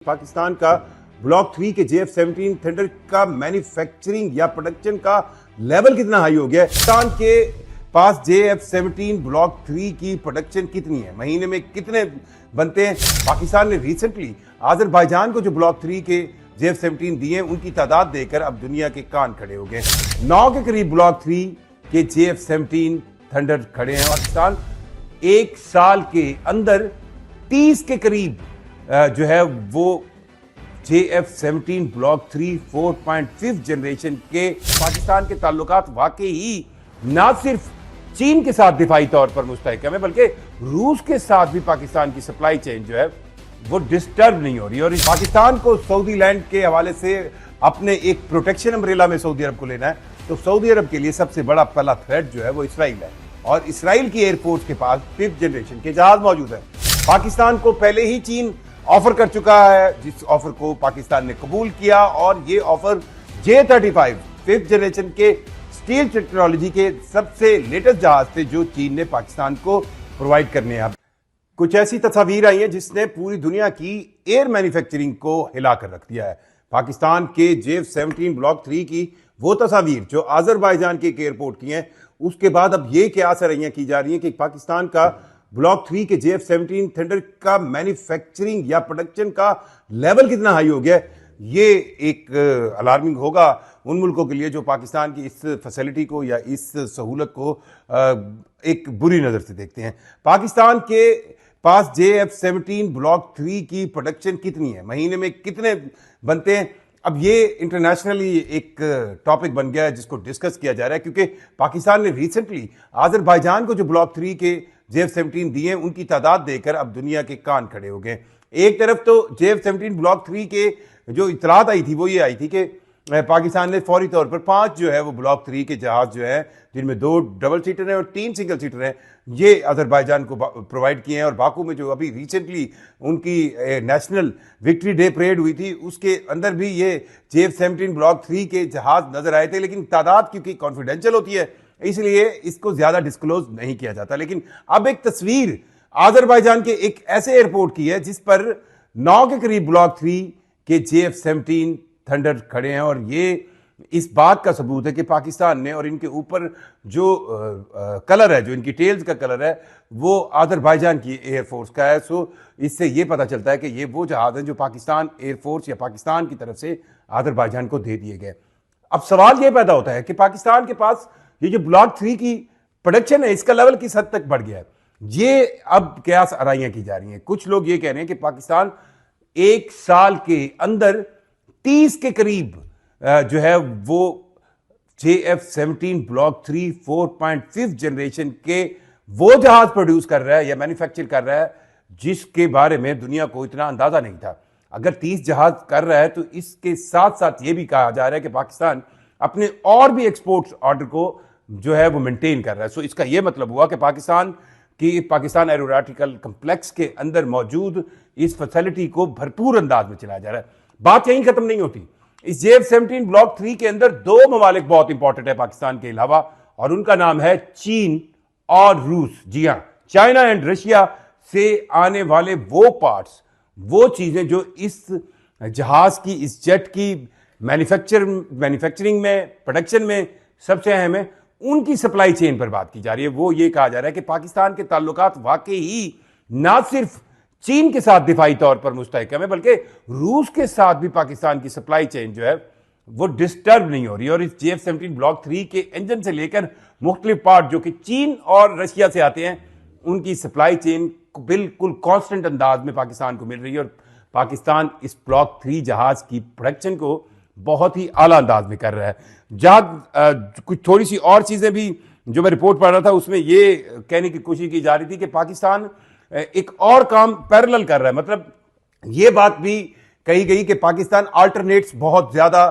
पाकिस्तान का ब्लॉक 3 के JF-17 thunder का मैन्युफैक्चरिंग या प्रोडक्शन का लेवल कितना हाई हो गया है। पाकिस्तान के पास JF-17 ब्लॉक 3 की प्रोडक्शन कितनी है, महीने में कितने बनते हैं। पाकिस्तान ने रिसेंटली अजरबैजान को जो ब्लॉक 3 के JF-17 दिए हैं उनकी तादाद देकर अब दुनिया के कान खड़े हो गए। 9 के करीब ब्लॉक 3 के JF-17 थंडर खड़े हैं। पाकिस्तान एक साल के अंदर 30 के करीब जो है वो JF-17 ब्लॉक 3 4.5 जनरेशन के पाकिस्तान के ताल्लुकात वाकई ही ना सिर्फ चीन के साथ दिफाई तौर पर मुस्तहकम है बल्कि रूस के साथ भी पाकिस्तान की सप्लाई चेन जो है वो डिस्टर्ब नहीं हो रही। और पाकिस्तान को सऊदी लैंड के हवाले से अपने एक प्रोटेक्शन अम्ब्रेला में सऊदी अरब को लेना है, तो सऊदी अरब के लिए सबसे बड़ा पहला थ्रेट जो है वो इसराइल है और इसराइल की एयरफोर्स के पास 5th जनरेशन के जहाज मौजूद है। पाकिस्तान को पहले ही चीन ऑफर कर चुका है, जिस ऑफर को पाकिस्तान ने कबूल किया और ये ऑफर J-35 5th जनरेशन के स्टील टेक्नोलॉजी के सबसे लेटेस्ट जहाज थे जो चीन ने पाकिस्तान को प्रोवाइड करने हैं। कुछ ऐसी तस्वीर आई हैं जिसने पूरी दुनिया की एयर मैन्युफैक्चरिंग को हिला कर रख दिया है। पाकिस्तान के JF-17 ब्लॉक 3 की वो तस्वीर जो अजरबैजान के एक एयरपोर्ट की हैं, उसके बाद अब ये क्या सरैयां की जा रही हैं कि पाकिस्तान का ब्लॉक 3 के JF-17 थंडर का मैन्युफैक्चरिंग या प्रोडक्शन का लेवल कितना हाई हो गया है। ये एक अलार्मिंग होगा उन मुल्कों के लिए जो पाकिस्तान की इस फैसिलिटी को या इस सहूलत को एक बुरी नज़र से देखते हैं। पाकिस्तान के पास JF-17 ब्लॉक 3 की प्रोडक्शन कितनी है, महीने में कितने बनते हैं। अब ये इंटरनेशनली एक टॉपिक बन गया है जिसको डिस्कस किया जा रहा है, क्योंकि पाकिस्तान ने रिसेंटली अजरबैजान को जो ब्लॉक 3 के JF-17 दिए उनकी तादाद देकर अब दुनिया के कान खड़े हो गए। एक तरफ तो JF-17 ब्लॉक 3 के जो इतलात आई थी वो ये आई थी कि पाकिस्तान ने फौरी तौर पर 5 जो है वो ब्लॉक 3 के जहाज जो है जिनमें 2 डबल सीटर हैं और 3 सिंगल सीटर हैं, ये अजरबैजान को प्रोवाइड किए हैं। और बाकू में जो अभी रिसेंटली उनकी नेशनल विक्ट्री डे परेड हुई थी उसके अंदर भी ये JF-17 ब्लॉक 3 के जहाज नजर आए थे, लेकिन तादाद क्योंकि कॉन्फिडेंशियल होती है इसलिए इसको ज्यादा डिस्क्लोज नहीं किया जाता। लेकिन अब एक तस्वीर अजरबैजान के एक ऐसे एयरपोर्ट की है जिस पर 9 के करीब ब्लॉक 3 के JF-17 थंडर खड़े हैं और ये इस बात का सबूत है कि पाकिस्तान ने और इनके ऊपर जो कलर है, जो इनकी टेल्स का कलर है, वो अजरबैजान की एयरफोर्स का है। सो इससे ये पता चलता है कि ये वो जहाज हैं जो पाकिस्तान एयरफोर्स या पाकिस्तान की तरफ से अजरबैजान को दे दिए गए। अब सवाल ये पैदा होता है कि पाकिस्तान के पास ये जो ब्लॉक 3 की प्रोडक्शन है इसका लेवल किस हद तक बढ़ गया है। ये अब क्या आराइयां की जा रही हैं। कुछ लोग ये कह रहे हैं कि पाकिस्तान एक साल के अंदर 30 के करीब जो है वो JF-17 ब्लॉक 3 4.5 जनरेशन के वो जहाज प्रोड्यूस कर रहा है या मैन्युफैक्चर कर रहा है जिसके बारे में दुनिया को इतना अंदाजा नहीं था। अगर 30 जहाज कर रहा है तो इसके साथ साथ ये भी कहा जा रहा है कि पाकिस्तान अपने और भी एक्सपोर्ट्स ऑर्डर को जो है वो मेंटेन कर रहा है। सो इसका यह मतलब हुआ कि पाकिस्तान एरोनॉटिकल कम्प्लेक्स के अंदर मौजूद इस फैसिलिटी को भरपूर अंदाज में चलाया जा रहा है। बात यहीं खत्म नहीं होती। इस JF-17 ब्लॉक 3 के अंदर 2 ममालिक बहुत इंपॉर्टेंट है पाकिस्तान के अलावा और उनका नाम है चीन और रूस। जी हां, चाइना एंड रशिया से आने वाले वो पार्ट्स, वो चीजें जो इस जहाज की, इस जेट की मैन्युफैक्चरिंग में, प्रोडक्शन में सबसे अहम है, उनकी सप्लाई चेन पर बात की जा रही है। वो ये कहा जा रहा है कि पाकिस्तान के ताल्लुकात वाकई ही ना सिर्फ चीन के साथ दिफाई तौर पर मुस्तहकम है बल्कि रूस के साथ भी पाकिस्तान की सप्लाई चेन जो है वो डिस्टर्ब नहीं हो रही। और इस JF-17 ब्लॉक 3 के इंजन से लेकर मुख्तलिफ पार्ट जो कि चीन और रशिया से आते हैं उनकी सप्लाई चेन बिल्कुल कांस्टेंट अंदाज में पाकिस्तान को मिल रही है और पाकिस्तान इस ब्लॉक 3 जहाज की प्रोडक्शन को बहुत ही आला अंदाज में कर रहा है। जहां कुछ थोड़ी सी और चीजें भी जो मैं रिपोर्ट पढ़ रहा था उसमें ये कहने की कोशिश की जा रही थी कि पाकिस्तान एक और काम पैरेलल कर रहा है। मतलब ये बात भी कही गई कि पाकिस्तान अल्टरनेट्स बहुत ज्यादा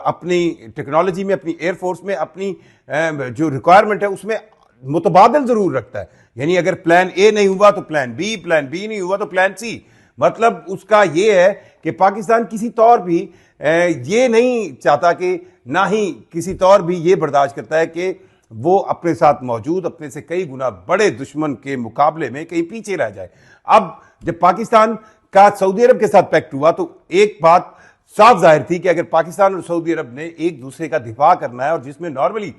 अपनी टेक्नोलॉजी में, अपनी एयरफोर्स में, अपनी जो रिक्वायरमेंट है उसमें मुतबादिल जरूर रखता है। यानी अगर प्लान ए नहीं हुआ तो प्लान बी नहीं हुआ तो प्लान सी। मतलब उसका यह है कि पाकिस्तान किसी तौर भी ये नहीं चाहता कि ना ही किसी तौर भी ये बर्दाश्त करता है कि वो अपने साथ मौजूद अपने से कई गुना बड़े दुश्मन के मुकाबले में कहीं पीछे रह जाए। अब जब पाकिस्तान का सऊदी अरब के साथ पैक्ट हुआ तो एक बात साफ जाहिर थी कि अगर पाकिस्तान और सऊदी अरब ने एक दूसरे का दिफा करना है, और जिसमें नॉर्मली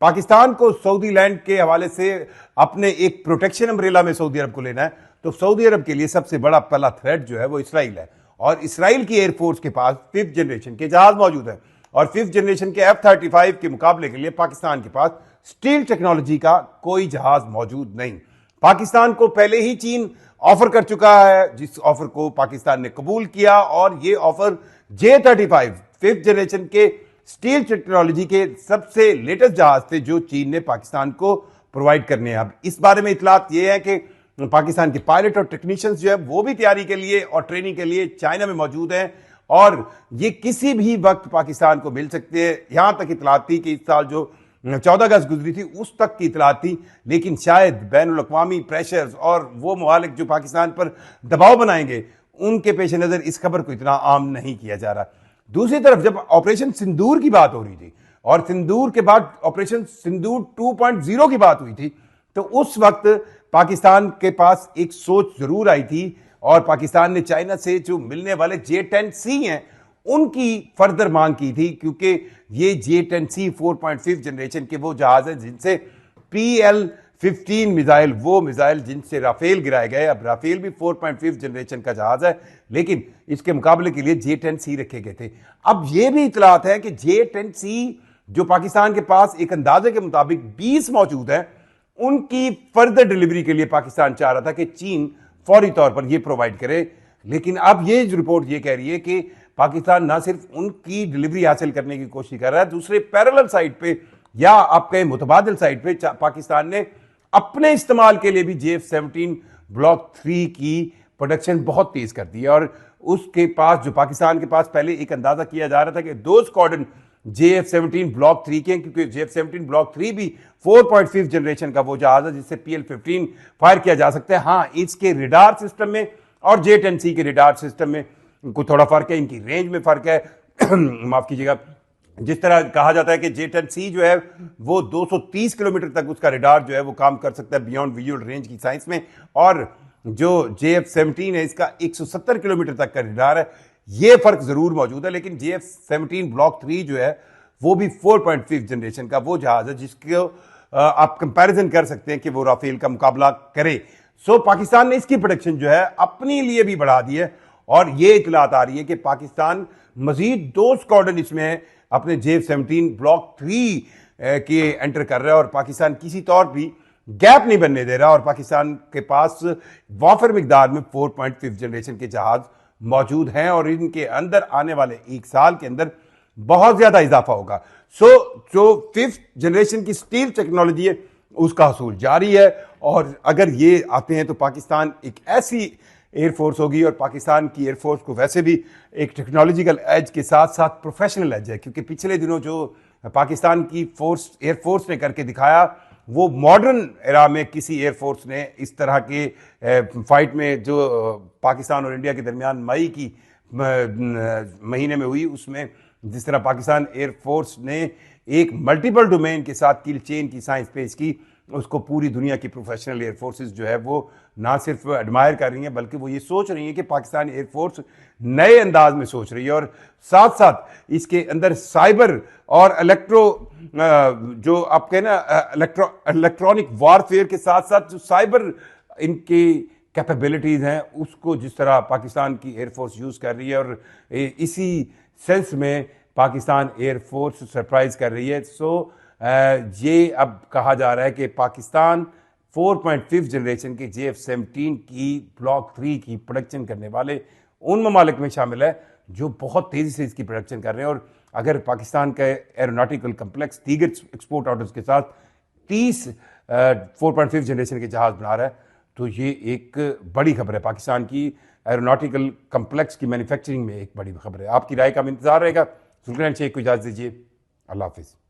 पाकिस्तान को सऊदी लैंड के हवाले से अपने एक प्रोटेक्शन अम्ब्रेला में सऊदी अरब को लेना है, तो सऊदी अरब के लिए सबसे बड़ा पहला थ्रेट जो है वो इसराइल है। और इसराइल की एयरफोर्स के पास 5th जनरेशन के जहाज मौजूद है, और 5th जनरेशन के F-35 के मुकाबले के लिए पाकिस्तान के पास स्टील टेक्नोलॉजी का कोई जहाज मौजूद नहीं। पाकिस्तान को पहले ही चीन ऑफर कर चुका है, जिस ऑफर को पाकिस्तान ने कबूल किया, और ये ऑफर J-35 5th जनरेशन के स्टील टेक्नोलॉजी के सबसे लेटेस्ट जहाज थे जो चीन ने पाकिस्तान को प्रोवाइड करने हैं। अब इस बारे में इतलात यह है कि पाकिस्तान के पायलट और टेक्नीशियंस जो है वो भी तैयारी के लिए और ट्रेनिंग के लिए चाइना में मौजूद हैं, और ये किसी भी वक्त पाकिस्तान को मिल सकते हैं। यहां तक इतलात थी कि इस साल जो 14 अगस्त गुजरी थी उस तक की इतलात थी, लेकिन शायद बैनुल अक़वामी प्रेशर्स और वो ममालिक जो पाकिस्तान पर दबाव बनाएंगे उनके पेश नज़र इस खबर को इतना आम नहीं किया जा रहा। दूसरी तरफ जब ऑपरेशन सिंदूर की बात हो रही थी और सिंदूर के बाद ऑपरेशन सिंदूर 2.0 की बात हुई थी, तो उस वक्त पाकिस्तान के पास एक सोच जरूर आई थी, और पाकिस्तान ने चाइना से जो मिलने वाले J-10C हैं उनकी फर्दर मांग की थी, क्योंकि ये J-10C 4.5 जनरेशन के वो जहाज हैं जिनसे PL-15 मिसाइल, वो मिसाइल जिनसे राफेल गिराए गए। अब राफेल भी 4.5 जनरेशन का जहाज है, लेकिन इसके मुकाबले के लिए J-10C रखे गए थे। अब ये भी इतलात है कि J-10C जो पाकिस्तान के पास एक अंदाजे के मुताबिक 20 मौजूद है, उनकी फर्दर डिलीवरी के लिए पाकिस्तान चाह रहा था कि चीन फौरी तौर पर यह प्रोवाइड करे। लेकिन अब ये रिपोर्ट ये कह रही है कि पाकिस्तान ना सिर्फ उनकी डिलीवरी हासिल करने की कोशिश कर रहा है, दूसरे पैरेलल साइड पे या आप कहें मुतबादिल साइड पे पाकिस्तान ने अपने इस्तेमाल के लिए भी JF-17 ब्लॉक 3 की प्रोडक्शन बहुत तेज कर दी है। और उसके पास जो पाकिस्तान के पास पहले एक अंदाजा किया जा रहा था कि 2 स्क्वाड्रन JF-17 ब्लॉक 3 के, क्योंकि JF-17 ब्लॉक 3 भी 4.5 जनरेशन का वो जहाज है जिससे PL-15 फायर किया जा सकता है। हाँ, इसके रिडार सिस्टम में और J-10C के रिडार सिस्टम में को थोड़ा फर्क है, इनकी रेंज में फर्क है। माफ कीजिएगा, जिस तरह कहा जाता है कि J-10C जो है वो 230 किलोमीटर तक उसका रिडार जो है वो काम कर सकता है बियॉन्ड विजुअल रेंज की साइंस में, और जो JF-17 है इसका 170 किलोमीटर तक का रिडार है। ये फर्क जरूर मौजूद है, लेकिन JF-17 ब्लॉक 3 जो है वो भी 4.5 जनरेशन का वो जहाज है जिसको आप कंपैरिजन कर सकते हैं कि वो राफेल का मुकाबला करे। सो पाकिस्तान ने इसकी प्रोडक्शन जो है अपने लिए भी बढ़ा दी है, और ये इतलात आ रही है कि पाकिस्तान मजीद 2 स्क्वाड्रन इसमें अपने JF-17 ब्लॉक 3 के एंटर कर रहा है, और पाकिस्तान किसी तौर भी गैप नहीं बनने दे रहा, और पाकिस्तान के पास वाफर मिकदार में 4.5 जनरेशन के जहाज मौजूद हैं, और इनके अंदर आने वाले 1 साल के अंदर बहुत ज्यादा इजाफा होगा। सो जो 5th जनरेशन की स्टील टेक्नोलॉजी है उसका हसूल जारी है, और अगर ये आते हैं तो पाकिस्तान एक ऐसी एयरफोर्स होगी, और पाकिस्तान की एयरफोर्स को वैसे भी एक टेक्नोलॉजिकल एज के साथ साथ प्रोफेशनल एज है, क्योंकि पिछले दिनों जो पाकिस्तान की एयरफोर्स ने करके दिखाया वो मॉडर्न एरा में किसी एयरफोर्स ने इस तरह के फाइट में जो पाकिस्तान और इंडिया के दरमियान मई की महीने में हुई, उसमें जिस तरह पाकिस्तान एयरफोर्स ने एक मल्टीपल डोमेन के साथ किल चेन की साइंस पेश की, उसको पूरी दुनिया की प्रोफेशनल एयरफोर्सेस जो है वो ना सिर्फ एडमायर कर रही हैं, बल्कि वो ये सोच रही हैं कि पाकिस्तान एयरफोर्स नए अंदाज में सोच रही है, और साथ साथ इसके अंदर साइबर और जो आप कहें ना इलेक्ट्रॉनिक वारफेयर के साथ साथ जो साइबर इनकी कैपेबिलिटीज़ हैं उसको जिस तरह पाकिस्तान की एयरफोर्स यूज़ कर रही है, और इसी सेंस में पाकिस्तान एयरफोर्स सरप्राइज कर रही है। सो ये अब कहा जा रहा है कि पाकिस्तान 4.5 जनरेशन के JF-17 की ब्लॉक 3 की प्रोडक्शन करने वाले उन ममालिक में शामिल है जो बहुत तेज़ी से इसकी प्रोडक्शन कर रहे हैं, और अगर पाकिस्तान का एरोनॉटिकल कम्प्लेक्स दीगर एक्सपोर्ट ऑर्डर्स के साथ 30 4.5 जनरेशन के जहाज़ बना रहा है, तो ये एक बड़ी खबर है। पाकिस्तान की एरोनॉटिकल कम्प्लेक्स की मैन्युफैक्चरिंग में एक बड़ी खबर है। आपकी राय का इंतजार रहेगा। सुल्तान शेख को इजाज़त दीजिए। अल्लाह हाफिज़।